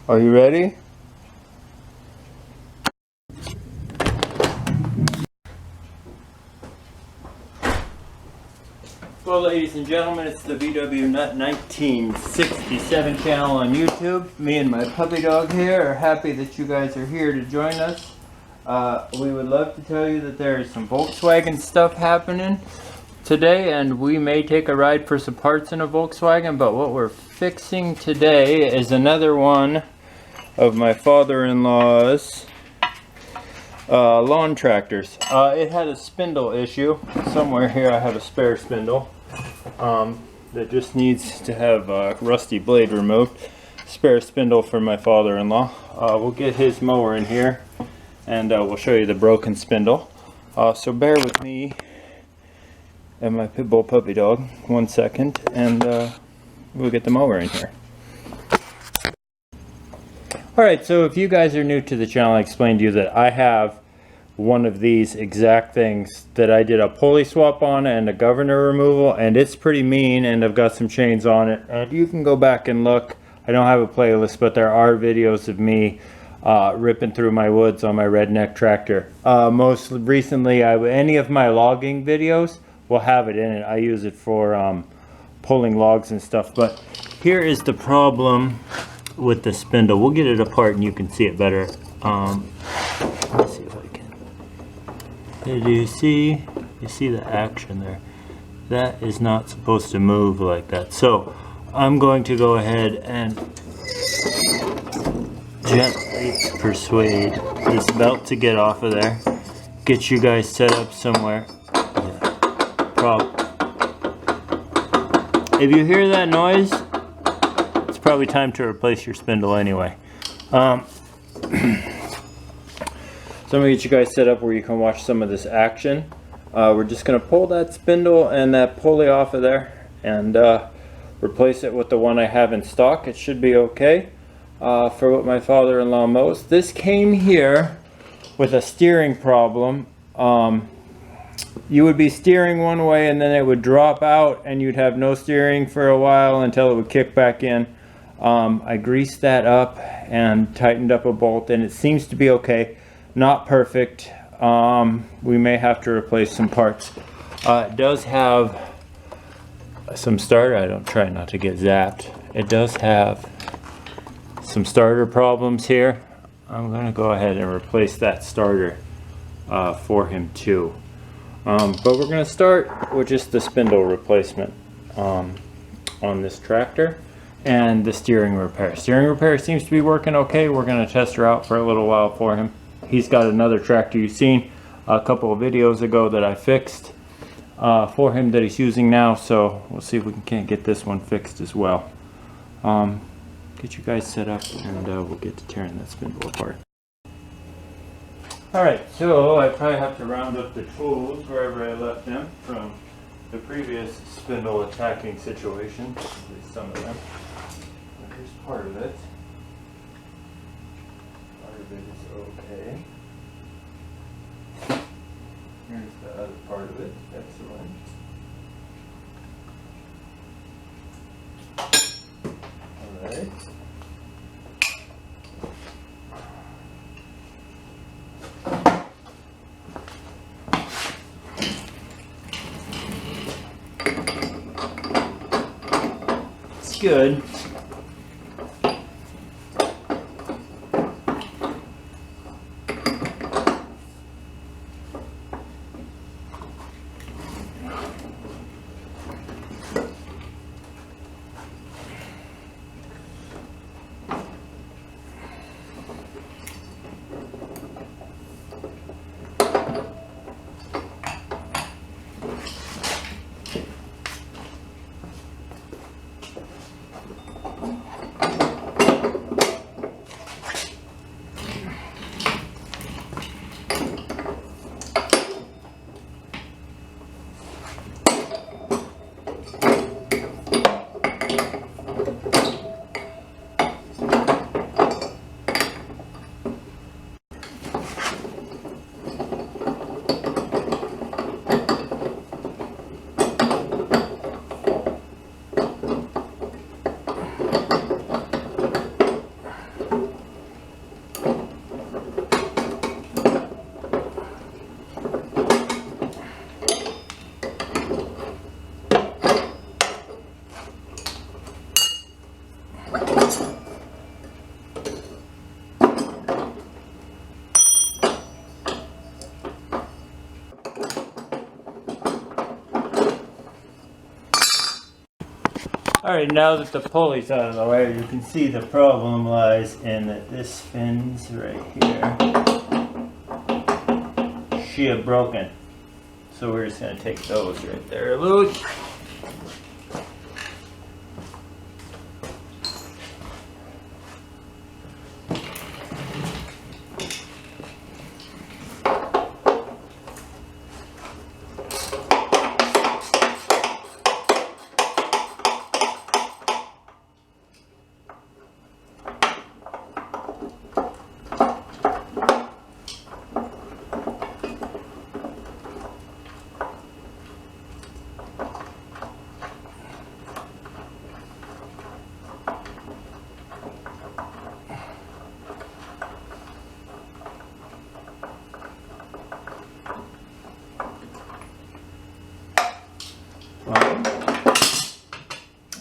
Are you ready? Well, ladies and gentlemen, it's the vwnut 1967 channel on YouTube. Me and my puppy dog here are happy that you guys are here to join us. We would love to tell you that there is some Volkswagen stuff happening today, and we may take a ride for some parts in a Volkswagen, but what we're fixing today is another one of my father-in-law's lawn tractors. It had a spindle issue. Somewhere here I have a spare spindle that just needs to have a rusty blade removed. Spare spindle for my father-in-law. We'll get his mower in here and we'll show you the broken spindle. So bear with me and my pit bull puppy dog 1 second, and we'll get the mower in here. Alright, so if you guys are new to the channel, I explained to you that I have one of these exact things that I did a pulley swap on and a governor removal, and it's pretty mean, and I've got some chains on it, and you can go back and look. I don't have a playlist, but there are videos of me ripping through my woods on my redneck tractor. Most recently, any of my logging videos will have it in it. I use it for pulling logs and stuff, but here is the problem with the spindle. We'll get it apart and you can see it better. Let's see if I can. Do you see the action there? That is not supposed to move like that. So I'm going to go ahead and gently persuade this belt to get off of there. Get you guys set up somewhere. Yeah. If you hear that noise, probably time to replace your spindle anyway. So I'm gonna get you guys set up where you can watch some of this action. We're just gonna pull that spindle and that pulley off of there and replace it with the one I have in stock. It should be okay for what my father-in-law mows. This came here with a steering problem. You would be steering one way and then it would drop out and you'd have no steering for a while until it would kick back in. I greased that up and tightened up a bolt, and it seems to be okay. Not perfect. We may have to replace some parts. It does have some starter. I don't try not to get zapped. It does have some starter problems here. I'm going to go ahead and replace that starter for him too. But we're going to start with just the spindle replacement on this tractor. And the steering repair. Steering repair seems to be working okay. We're going to test her out for a little while for him. He's got another tractor you've seen a couple of videos ago that I fixed for him that he's using now. So we'll see if we can't get this one fixed as well. Get you guys set up and we'll get to tearing that spindle apart. Alright, so I probably have to round up the tools wherever I left them from the previous spindle attacking situation. At least some of them. Here's part of it. Part of it is okay. Here's the other part of it. Excellent. Alright. It's good. Alright, now that the pulley's out of the way, you can see the problem lies in that this spins right here. She are broken. So we're just going to take those right there loose.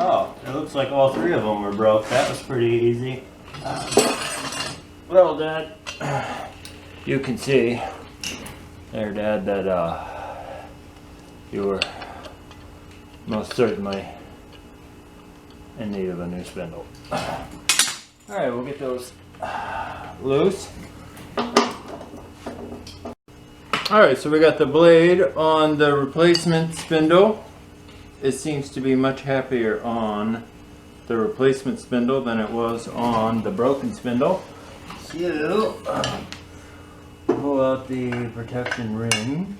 Oh, it looks like all three of them were broke. That was pretty easy. Well, Dad, you can see there, Dad, that you were most certainly in need of a new spindle. Alright, we'll get those loose. Alright, so we got the blade on the replacement spindle. It seems to be much happier on the replacement spindle than it was on the broken spindle. So, pull out the protection ring,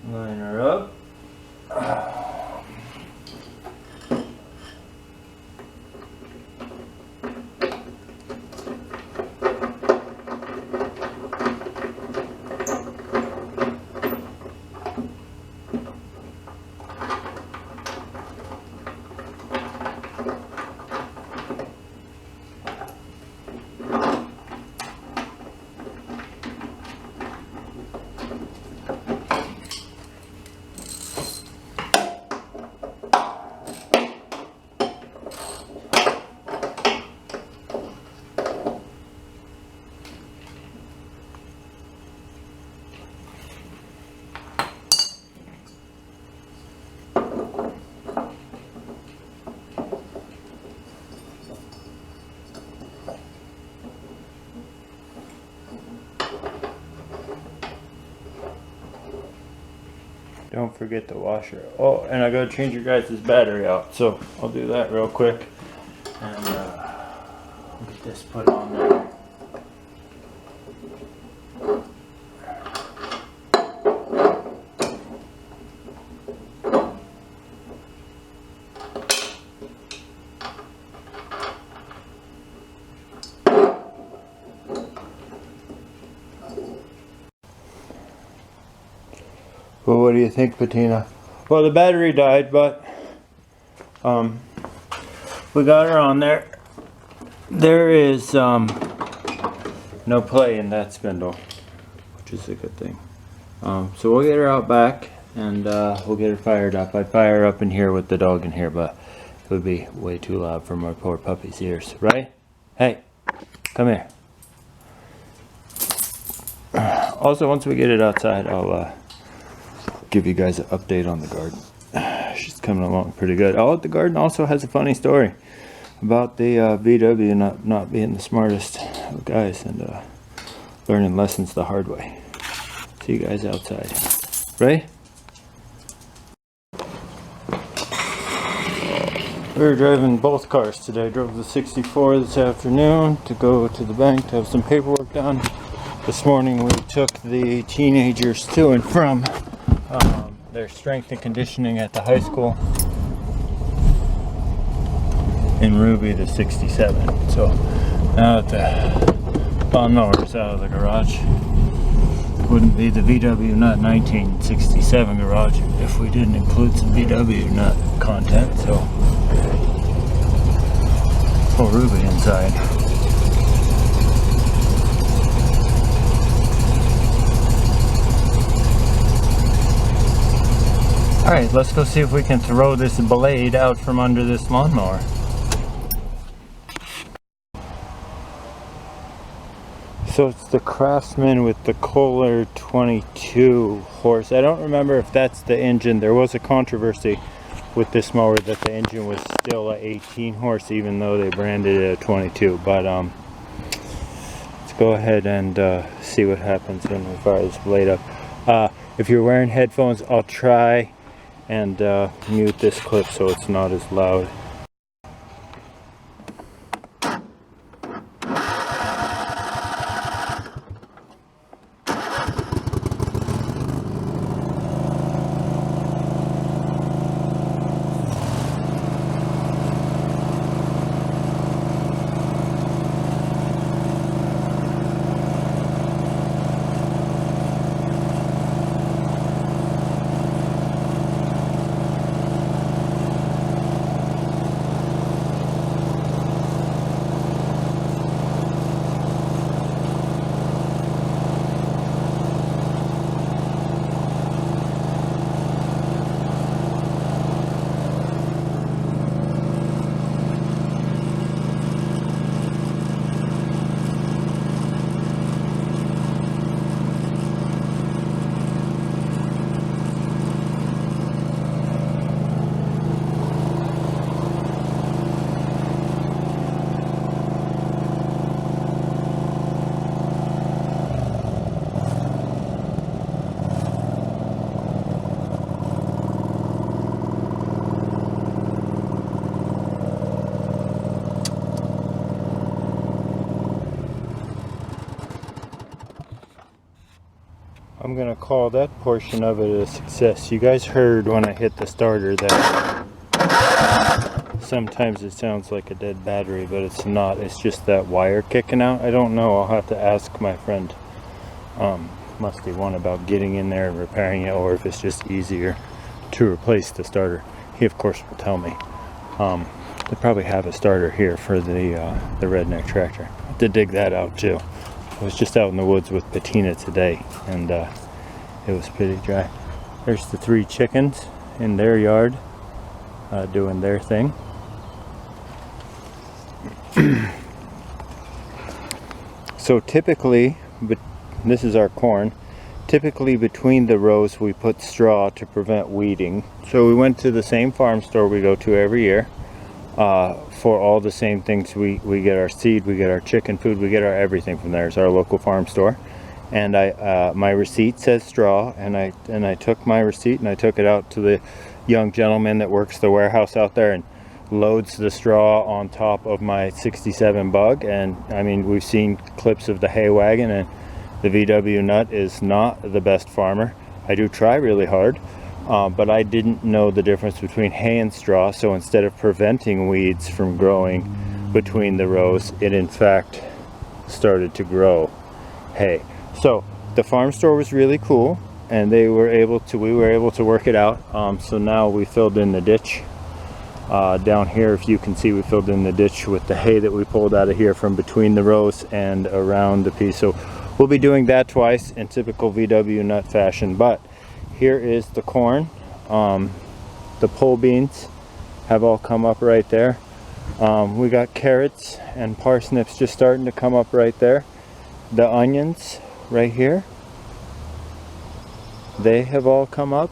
line her up. Don't forget the washer. Oh, and I gotta change your guys' battery out, so I'll do that real quick. And we'll get this put on there. Well, what do you think, Patina? Well, the battery died, but we got her on there. There is no play in that spindle, which is a good thing. So we'll get her out back and we'll get her fired up. I'd fire her up in here with the dog in here, but it would be way too loud for my poor puppy's ears, right? Hey, come here. Also, once we get it outside, I'll give you guys an update on the garden. She's coming along pretty good. Oh, the garden also has a funny story about the VW not being the smartest of guys and learning lessons the hard way. See you guys outside. Right? We were driving both cars today. I drove the 64 this afternoon to go to the bank to have some paperwork done. This morning we took the teenagers to and from their strength and conditioning at the high school in Ruby, the 67. So now that the lawnmower's out of the garage, wouldn't be the vwnut 1967 garage if we didn't include some vwnut content. So full Ruby inside. Alright, let's go see if we can throw this blade out from under this lawnmower. So it's the Craftsman with the Kohler 22 horse. I don't remember if that's the engine. There was a controversy with this mower that the engine was still a 18 horse, even though they branded it a 22. But let's go ahead and see what happens when we fire this blade up. If you're wearing headphones, I'll try and mute this clip so it's not as loud. I'm gonna call that portion of it a success. You guys heard when I hit the starter that sometimes it sounds like a dead battery, but it's not. It's just that wire kicking out. I don't know. I'll have to ask my friend Musty One about getting in there and repairing it, or if it's just easier to replace the starter. He of course will tell me. They probably have a starter here for the redneck tractor. I have to dig that out too. I was just out in the woods with Patina today, and it was pretty dry. There's the 3 chickens in their yard doing their thing. So typically, but this is our corn, typically between the rows we put straw to prevent weeding. So we went to the same farm store we go to every year for all the same things. We get our seed, we get our chicken food, we get our everything from there. It's our local farm store. And my receipt says straw, and I took my receipt and I took it out to the young gentleman that works the warehouse out there and loads the straw on top of my 67 bug. And I mean, we've seen clips of the hay wagon, and the vwnut is not the best farmer. I do try really hard, but I didn't know the difference between hay and straw. So instead of preventing weeds from growing between the rows, it in fact started to grow hay. So the farm store was really cool, and we were able to work it out. So now we filled in the ditch down here. If you can see, we filled in the ditch with the hay that we pulled out of here from between the rows and around the piece. So we'll be doing that twice in typical vwnut fashion. But here is the corn. The pole beans have all come up right there. We got carrots and parsnips just starting to come up right there. The onions right here, they have all come up.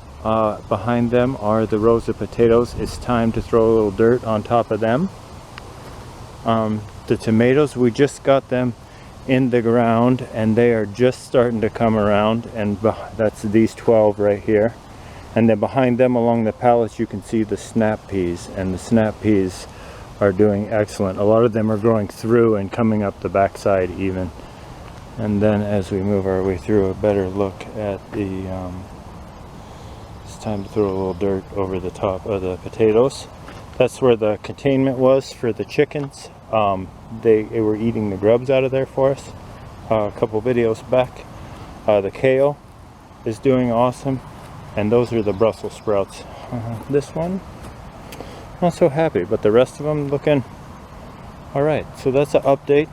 Behind them are the rows of potatoes. It's time to throw a little dirt on top of them. The tomatoes, we just got them in the ground and they are just starting to come around, and that's these 12 right here. And then behind them along the pallets you can see the snap peas, and the snap peas are doing excellent. A lot of them are growing through and coming up the backside even. And then as we move our way through, a better look at the it's time to throw a little dirt over the top of the potatoes. That's where the containment was for the chickens. They were eating the grubs out of there for us a couple videos back. The kale is doing awesome, and those are the Brussels sprouts. This one, not so happy, but the rest of them looking all right. So that's an update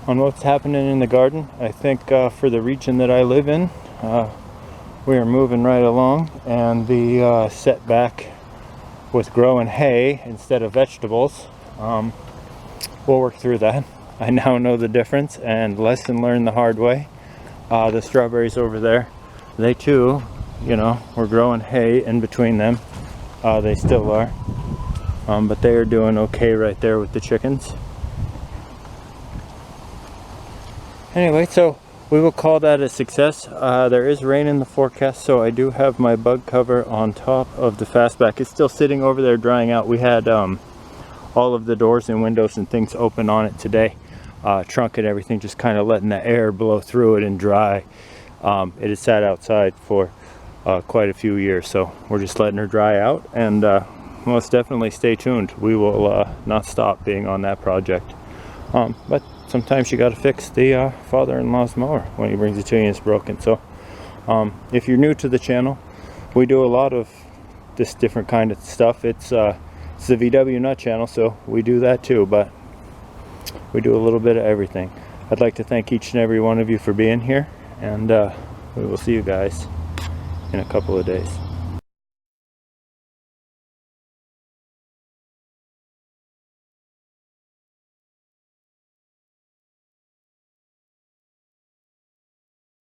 on what's happening in the garden. I think for the region that I live in, we are moving right along, and the setback with growing hay instead of vegetables, we'll work through that. I now know the difference, and lesson learned the hard way. The strawberries over there, they too, you know, we're growing hay in between them. They still are. But they are doing okay right there with the chickens. Anyway, so we will call that a success. There is rain in the forecast, so I do have my bug cover on top of the fastback. It's still sitting over there drying out. We had all of the doors and windows and things open on it today. Trunk and everything, just kind of letting the air blow through it and dry. It has sat outside for quite a few years, so we're just letting her dry out, and most definitely stay tuned. We will not stop being on that project. But sometimes you got to fix the father-in-law's mower when he brings it to you and it's broken. So if you're new to the channel, we do a lot of this different kind of stuff. It's the vwnut channel, so we do that too, but we do a little bit of everything. I'd like to thank each and every one of you for being here, and we will see you guys in a couple of days.